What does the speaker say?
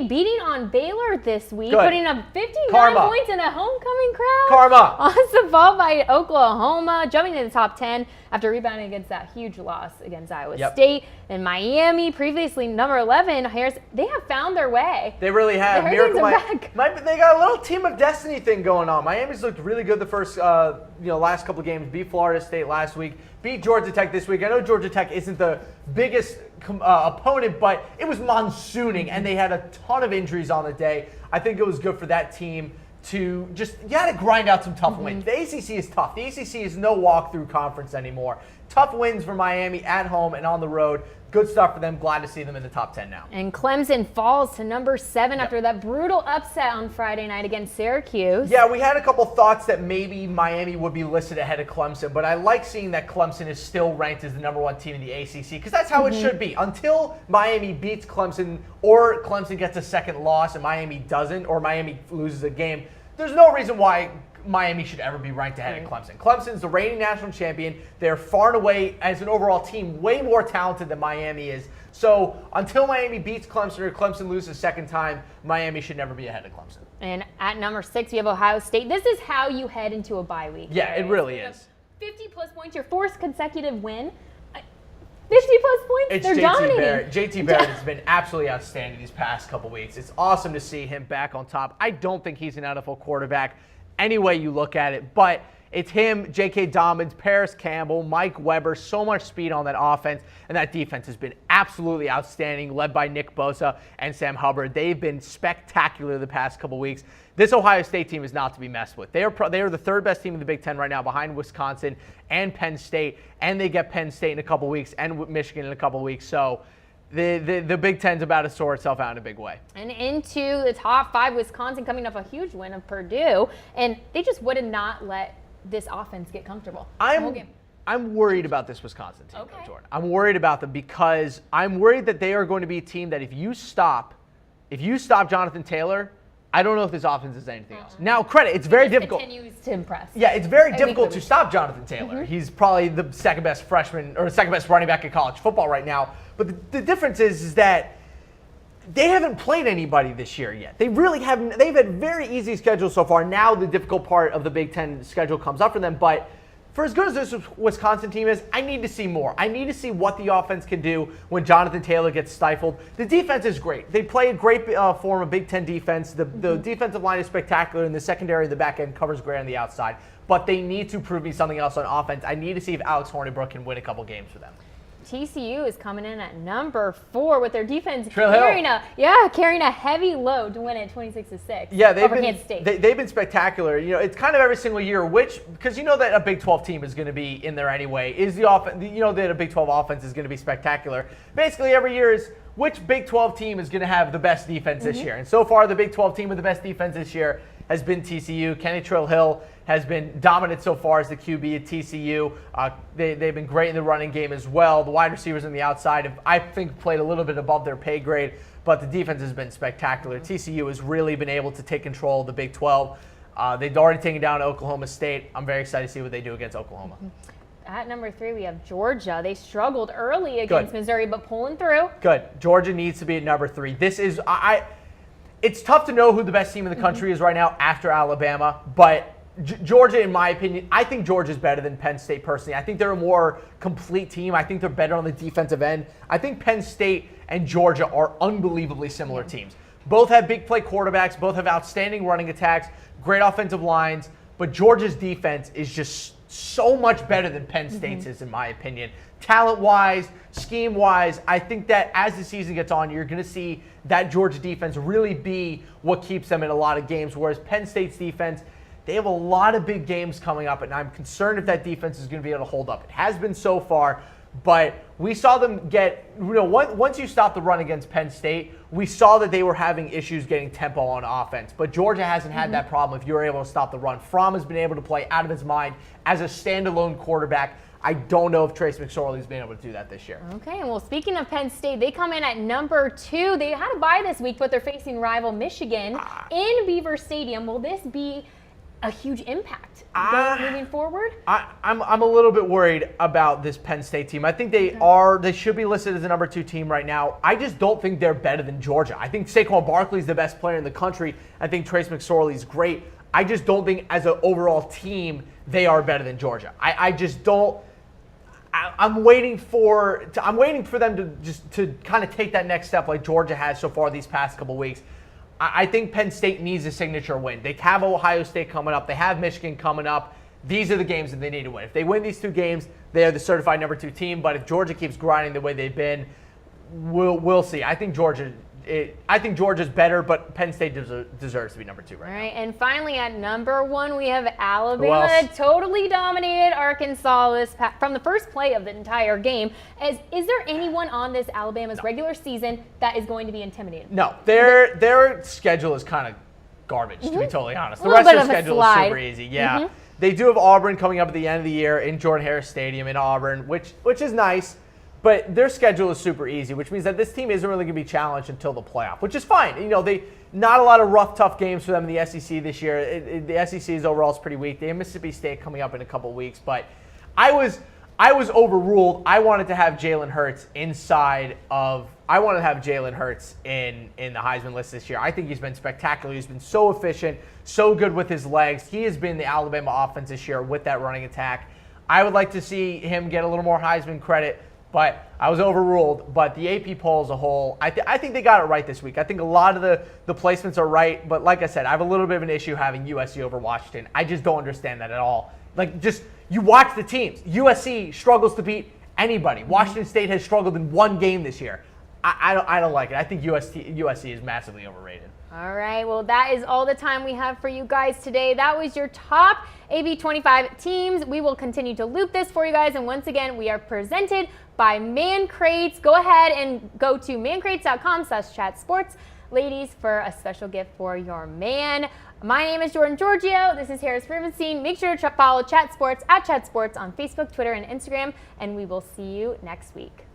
State beating on Baylor this week, Good. putting up 59 Karma. points in a homecoming crowd. Karma. Awesome fall by Oklahoma, jumping to the top 10 after rebounding against that huge loss against Iowa State. And Miami, previously number 11, they have found their way. They really have. The Miracle Hurricanes are back. They got a little team of destiny thing going on. Miami's looked really good the first, last couple of games. Beat Florida State last week. Beat Georgia Tech this week. I know Georgia Tech isn't the biggest opponent, but it was monsooning, and they had a ton of injuries on the day. I think it was good for that team to you got to grind out some tough wins. The ACC is tough. The ACC is no walk-through conference anymore. Tough wins for Miami at home and on the road. Good stuff for them. Glad to see them in the top 10 now. And Clemson falls to number 7 after that brutal upset on Friday night against Syracuse. Yeah, we had a couple thoughts that maybe Miami would be listed ahead of Clemson, but I like seeing that Clemson is still ranked as the number 1 team in the ACC because that's how it should be. Until Miami beats Clemson or Clemson gets a second loss and Miami doesn't, or Miami loses a game, there's no reason why Miami should ever be ranked ahead of Clemson. Clemson's the reigning national champion. They're far and away, as an overall team, way more talented than Miami is. So until Miami beats Clemson or Clemson loses a second time, Miami should never be ahead of Clemson. And at number 6, we have Ohio State. This is how you head into a bye week. Yeah, it really is. 50-plus points, your 4th consecutive win. 50-plus points, It's they're JT dominating. Barrett. JT Barrett has been absolutely outstanding these past couple weeks. It's awesome to see him back on top. I don't think he's an NFL quarterback any way you look at it, but it's him, J.K. Dobbins, Paris Campbell, Mike Weber, so much speed on that offense, and that defense has been absolutely outstanding, led by Nick Bosa and Sam Hubbard. They've been spectacular the past couple weeks. This Ohio State team is not to be messed with. They are the 3rd best team in the Big Ten right now, behind Wisconsin and Penn State, and they get Penn State in a couple weeks and Michigan in a couple weeks. So the Big Ten's about to sort itself out in a big way. And into the top 5, Wisconsin coming off a huge win of Purdue, and they just would not let this offense get comfortable. I'm worried about this Wisconsin team, Okay. Jordan. I'm worried about them because I'm worried that they are going to be a team that if you stop Jonathan Taylor, I don't know if this offense is anything else. Now, credit, it's very difficult. Continues to impress. Yeah, it's very difficult to stop Jonathan Taylor. He's probably the second best freshman or second best running back in college football right now. But the difference is that they haven't played anybody this year yet. They really haven't. They've had very easy schedules so far. Now the difficult part of the Big Ten schedule comes up for them. But for as good as this Wisconsin team is, I need to see more. I need to see what the offense can do when Jonathan Taylor gets stifled. The defense is great. They play a great form of Big Ten defense. The defensive line is spectacular, and the secondary, the back end, covers great on the outside. But they need to prove me something else on offense. I need to see if Alex Hornibrook can win a couple games for them. TCU is coming in at number 4 with their defense Trill carrying Hill. a heavy load to win at 26-6. Yeah, over Kansas State. They've been spectacular. You know, it's kind of every single year, because you know that a Big 12 team is going to be in there anyway. You know that a Big 12 offense is going to be spectacular. Basically, every year is which Big 12 team is going to have the best defense this year. And so far, the Big 12 team with the best defense this year has been TCU. Kenny Trill Hill has been dominant so far as the QB at TCU. They've been great in the running game as well. The wide receivers on the outside have, I think, played a little bit above their pay grade, but the defense has been spectacular. TCU has really been able to take control of the Big 12. They've already taken down Oklahoma State. I'm very excited to see what they do against Oklahoma. At number 3, we have Georgia. They struggled early against Missouri, but pulling through. Good. Georgia needs to be at number 3. This is it's tough to know who the best team in the country is right now after Alabama, but Georgia, in my opinion, I think Georgia's better than Penn State personally. I think they're a more complete team. I think they're better on the defensive end. I think Penn State and Georgia are unbelievably similar teams. Both have big play quarterbacks. Both have outstanding running attacks, great offensive lines. But Georgia's defense is just so much better than Penn State's is, in my opinion. Talent-wise, scheme-wise, I think that as the season gets on, you're going to see that Georgia defense really be what keeps them in a lot of games, whereas Penn State's defense, they have a lot of big games coming up, and I'm concerned if that defense is going to be able to hold up. It has been so far, but we saw them get, once you stop the run against Penn State, we saw that they were having issues getting tempo on offense. But Georgia hasn't had that problem if you're able to stop the run. Fromm has been able to play out of his mind as a standalone quarterback. I don't know if Trace McSorley's been able to do that this year. Okay, and well, speaking of Penn State, they come in at number 2. They had a bye this week, but they're facing rival Michigan in Beaver Stadium. Will this be a huge impact moving forward? I'm a little bit worried about this Penn State team. I think they should be listed as the number 2 team right now. I just don't think they're better than Georgia. I think Saquon Barkley is the best player in the country. I think Trace McSorley is great. I just don't think as an overall team they are better than Georgia. I just don't. I'm waiting for them to kind of take that next step like Georgia has so far these past couple weeks. I think Penn State needs a signature win. They have Ohio State coming up. They have Michigan coming up. These are the games that they need to win. If they win these 2 games, they are the certified number 2 team. But if Georgia keeps grinding the way they've been, we'll see. I think Georgia's better, but Penn State deserves to be number 2 right now. All right, and finally at number 1, we have Alabama that totally dominated Arkansas from the first play of the entire game. Is there anyone on this Alabama's regular season that is going to be intimidating? No, their schedule is kind of garbage, to be totally honest. The rest of their schedule is super easy. Yeah, they do have Auburn coming up at the end of the year in Jordan-Hare Stadium in Auburn, which is nice. But their schedule is super easy, which means that this team isn't really going to be challenged until the playoff, which is fine. You know, not a lot of rough, tough games for them in the SEC this year. The SEC is overall pretty weak. They have Mississippi State coming up in a couple weeks, but I was overruled. I wanted to have Jalen Hurts in the Heisman list this year. I think he's been spectacular. He's been so efficient, so good with his legs. He has been the Alabama offense this year with that running attack. I would like to see him get a little more Heisman credit. But I was overruled. But the AP poll as a whole, I think they got it right this week. I think a lot of the placements are right. But like I said, I have a little bit of an issue having USC over Washington. I just don't understand that at all. You watch the teams. USC struggles to beat anybody. Washington State has struggled in 1 game this year. I don't like it. I think USC is massively overrated. All right, well, that is all the time we have for you guys today. That was your top AB25 teams. We will continue to loop this for you guys. And once again, we are presented by Man Crates. Go ahead and go to mancrates.com/chatsports, ladies, for a special gift for your man. My name is Jordan Giorgio. This is Harris Rubenstein. Make sure to follow Chat Sports at Chat Sports on Facebook, Twitter, and Instagram. And we will see you next week.